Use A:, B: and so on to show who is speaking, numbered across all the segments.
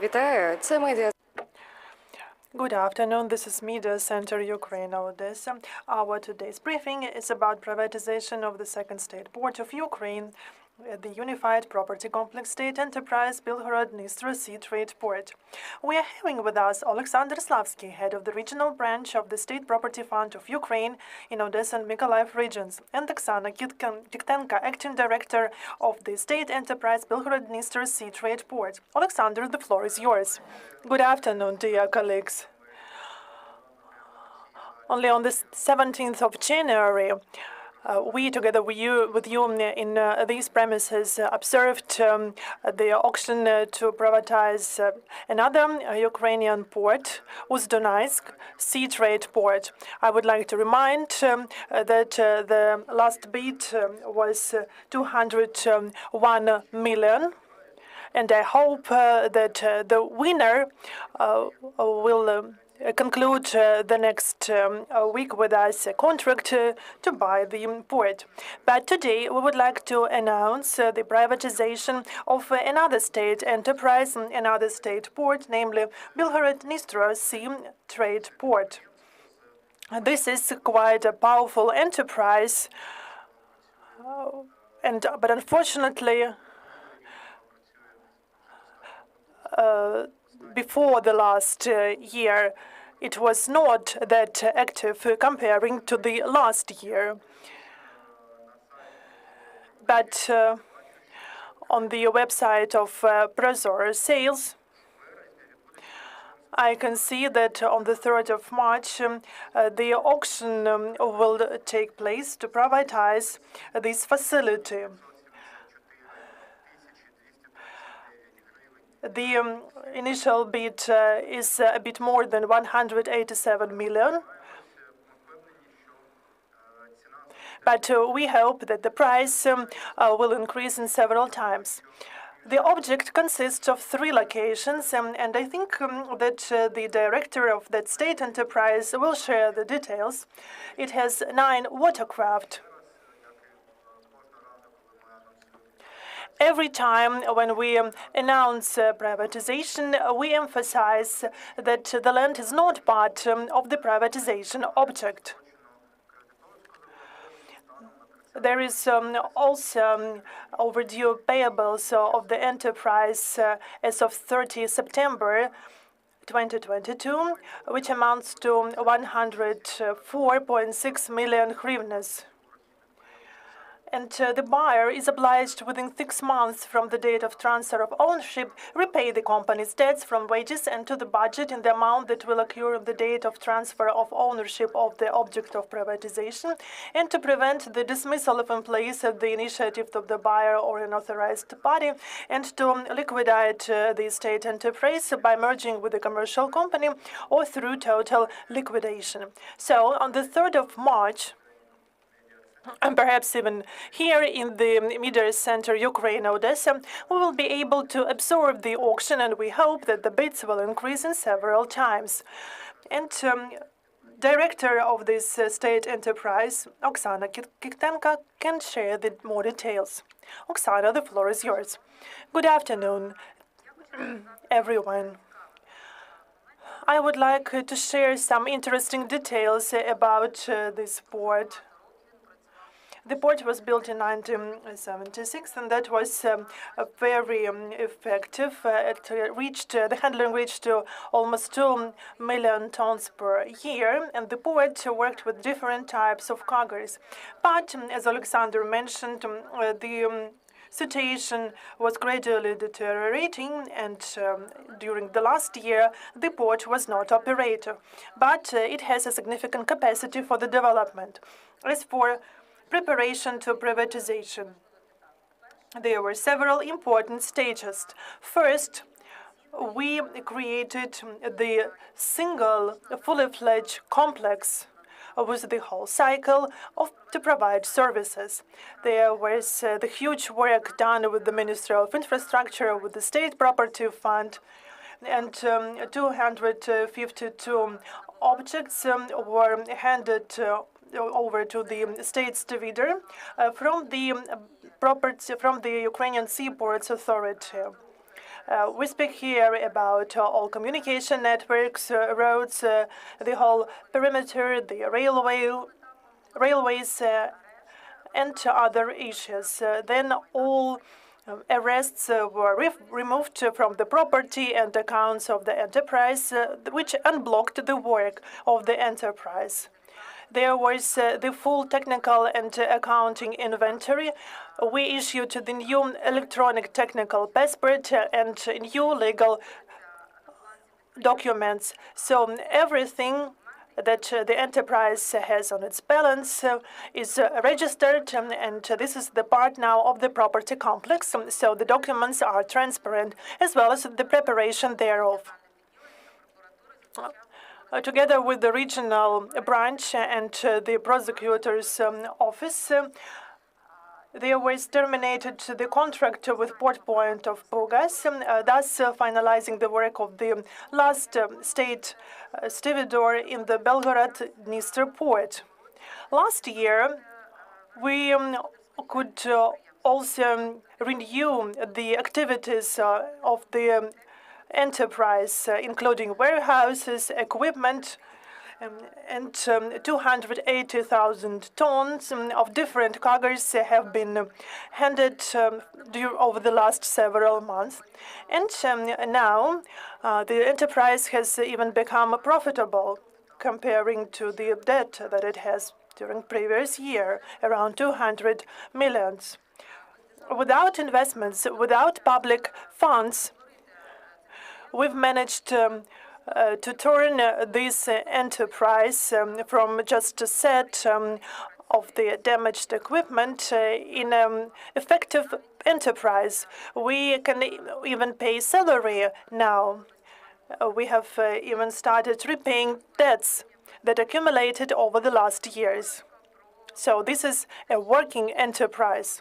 A: Вітаю, це медіа.
B: Good afternoon. This is Media Center Ukraine, Odesa. Our today's briefing is about privatization of the second state port of Ukraine, the unified property complex state enterprise Bilhorod-Dniester Sea Trade Port. We are having with us Oleksandr Slavskyi, head of the regional branch of the State Property Fund of Ukraine in Odesa and Mykolaiv regions, and Oksana Kiktenko, acting director of the state enterprise Bilhorod-Dniester Sea Trade Port. Oleksandr, the floor is yours. Good afternoon, dear colleagues. Only on the 17th of January, we, together with you in these premises, observed the auction to privatize another Ukrainian port, Udonetsk Sea Trade Port. I would like to remind that the last bid was 201 million. And I hope that the winner will conclude the next week with us a contract to buy the port. But today we would like to announce the privatization of another state enterprise, another state port, namely Bilhorod-Dniester Sea Trade Port. This is quite a powerful enterprise, but unfortunately, before the last year, it was not that active comparing to the last year. But on the website of Prozor Sales, I can see that on the 3rd of March, the auction will take place to privatize this facility. The initial bid is a bit more than 187 million. But we hope that the price will increase in several times. The object consists of 3 locations, and I think that the director of that state enterprise will share the details. It has 9 watercraft. Every time when we announce privatization, we emphasize that the land is not part of the privatization object. There is also overdue payables of the enterprise as of 30 September 2022, which amounts to 104.6 million hryvnias. And the buyer is obliged within 6 months from the date of transfer of ownership repay the company's debts from wages and to the budget in the amount that will occur on the date of transfer of ownership of the object of privatization, and to prevent the dismissal of employees at the initiative of the buyer or an authorized party, and to liquidate the state enterprise by merging with a commercial company or through total liquidation. So on the 3rd of March, and perhaps even here in the Media Center Ukraine, Odessa, we will be able to absorb the auction, and we hope that the bids will increase in several times. And director of this state enterprise, Oksana Kiktenko, can share more details. Oksana, the floor is yours. Good afternoon, everyone. I would like to share some interesting details about this port. The port was built in 1976, and that was very effective. The handling reached almost 2 million tons per year, and the port worked with different types of cargoes. But, as Oleksandr mentioned, the situation was gradually deteriorating, and during the last year, the port was not operative. But it has a significant capacity for the development. As for preparation to privatization, there were several important stages. First, we created the single, fully-fledged complex with the whole cycle to provide services. There was the huge work done with the Ministry of Infrastructure, with the State Property Fund, and 252 objects were handed over to the state's divider from the Ukrainian Seaports Authority. We speak here about all communication networks, roads, the whole perimeter, the railways, and other issues. Then all arrests were removed from the property and accounts of the enterprise, which unblocked the work of the enterprise. There was the full technical and accounting inventory. We issued the new electronic technical passport and new legal documents. So everything that the enterprise has on its balance is registered, and this is the part now of the property complex. So the documents are transparent, as well as the preparation thereof. Together with the regional branch and the prosecutor's office, there was terminated the contract with Port Point of Burgas, thus finalizing the work of the last state stevedore in the Bilhorod-Dniester Port. Last year, we could also renew the activities of the enterprise, including warehouses, equipment, and 280,000 tons of different cargoes have been handed over the last several months. And now the enterprise has even become profitable comparing to the debt that it has during previous year, around 200 millions. Without investments, without public funds, we've managed to turn this enterprise from just a set of the damaged equipment in an effective enterprise. We can even pay salary now. We have even started repaying debts that accumulated over the last years. So this is a working enterprise.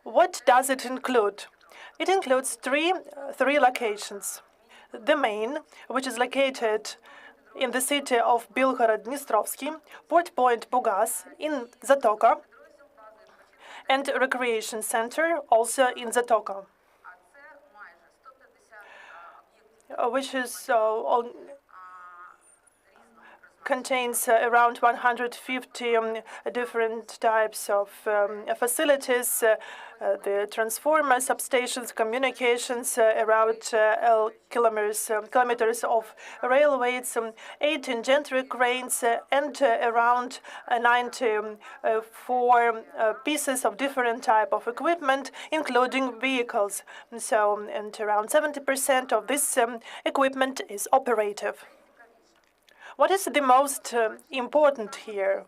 B: What does it include? It includes three locations. The main, which is located in the city of Bilhorod-Dnistrovsky, Port Point Burgas in Zatoka, and recreation center also in Zatoka, which is contains around 150 different types of facilities, the transformers, substations, communications, around kilometers of railways, 18 gantry cranes, and around 94 pieces of different type of equipment, including vehicles. So, and around 70% of this equipment is operative. What is the most important here?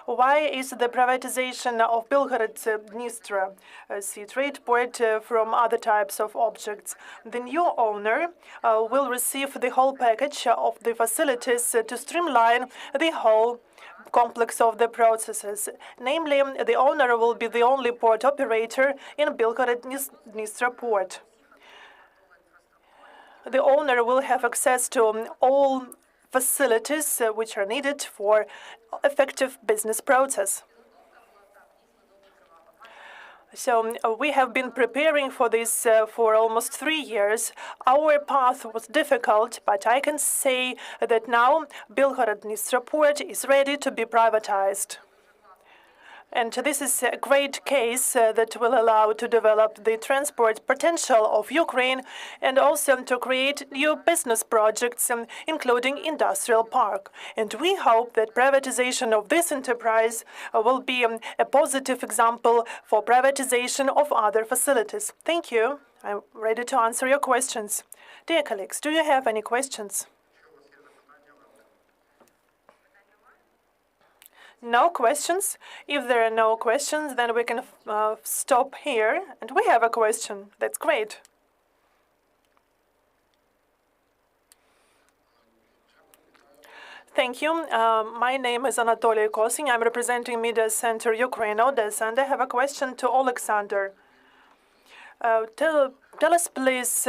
B: Why is the privatization of Bilhorod-Dniester Sea Trade Port from other types of objects? The new owner will receive the whole package of the facilities to streamline the whole complex of the processes. Namely, the owner will be the only port operator in Bilhorod-Dniester Port. The owner will have access to all facilities which are needed for effective business process. So we have been preparing for this for almost 3 years. Our path was difficult, but I can say that now Bilhorod-Dniester Port is ready to be privatized. And this is a great case that will allow to develop the transport potential of Ukraine and also to create new business projects, including industrial park. And we hope that privatization of this enterprise will be a positive example for privatization of other facilities. Thank you. I'm ready to answer your questions. Dear colleagues, do you have any questions? No questions? If there are no questions, then we can stop here. And we have a question. That's great. Thank you. My name is Anatoly Kosin. I'm representing Media Center Ukraine, Odessa, and I have a question to Oleksandr. Tell us, please,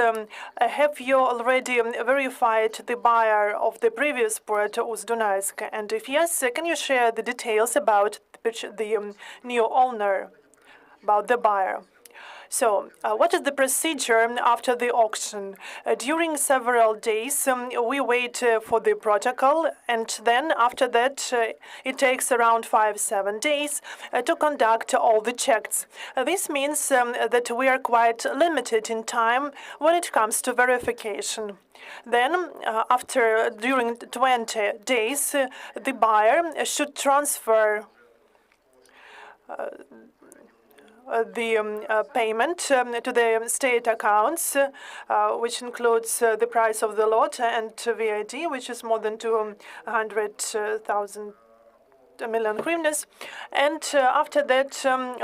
B: have you already verified the buyer of the previous port, Udonaisk? And if yes, can you share the details about the new owner, about the buyer? So, what is the procedure after the auction? During several days, we wait for the protocol, and then after that, it takes around 5-7 days to conduct all the checks. This means that we are quite limited in time when it comes to verification. Then, during 20 days, the buyer should transfer the payment to the state accounts, which includes the price of the lot and VAT, which is more than 200,000 million hryvnias. And after that,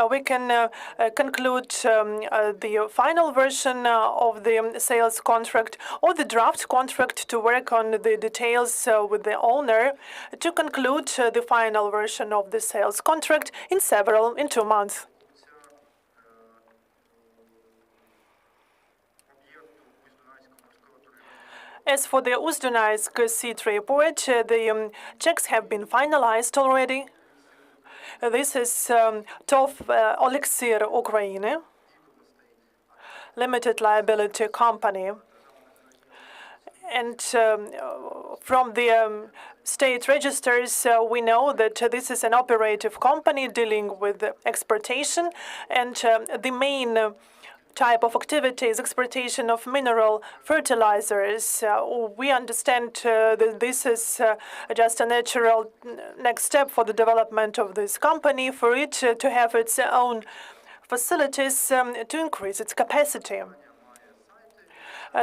B: we can conclude the final version of the sales contract or the draft contract to work on the details with the owner to conclude the final version of the sales contract in 2 months. As for the Berths Sea Trade Port, the checks have been finalized already. This is TOV Oleksandr Ukraine, limited liability company. And from the state registers, we know that this is an operative company dealing with exportation, and the main type of activity is exportation of mineral fertilizers. We understand that this is just a natural next step for the development of this company, for it to have its own facilities to increase its capacity.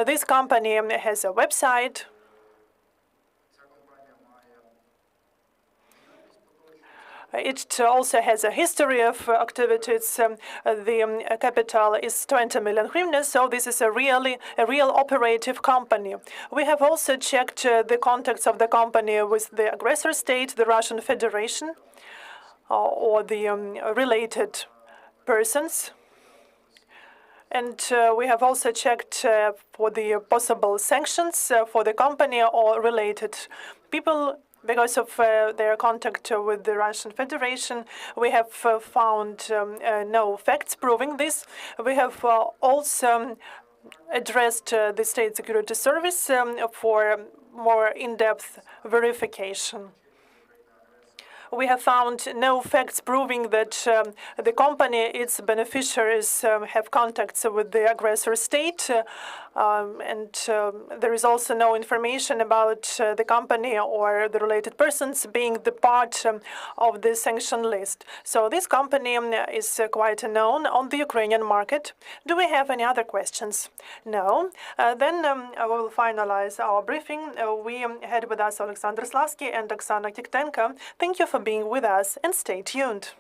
B: This company has a website. It also has a history of activities. The capital is 20 million hryvnias, so this is a real operative company. We have also checked the contacts of the company with the aggressor state, the Russian Federation, or the related persons. And we have also checked for the possible sanctions for the company or related people. Because of their contact with the Russian Federation, we have found no facts proving this. We have also addressed the State Security Service for more in-depth verification. We have found no facts proving that the company, its beneficiaries, have contacts with the aggressor state, and there is also no information about the company or the related persons being the part of the sanction list. So this company is quite known on the Ukrainian market. Do we have any other questions? No. Then I will finalize our briefing. We had with us Oleksandr Slavskyi and Oksana Kiktenko. Thank you for being with us, and stay tuned.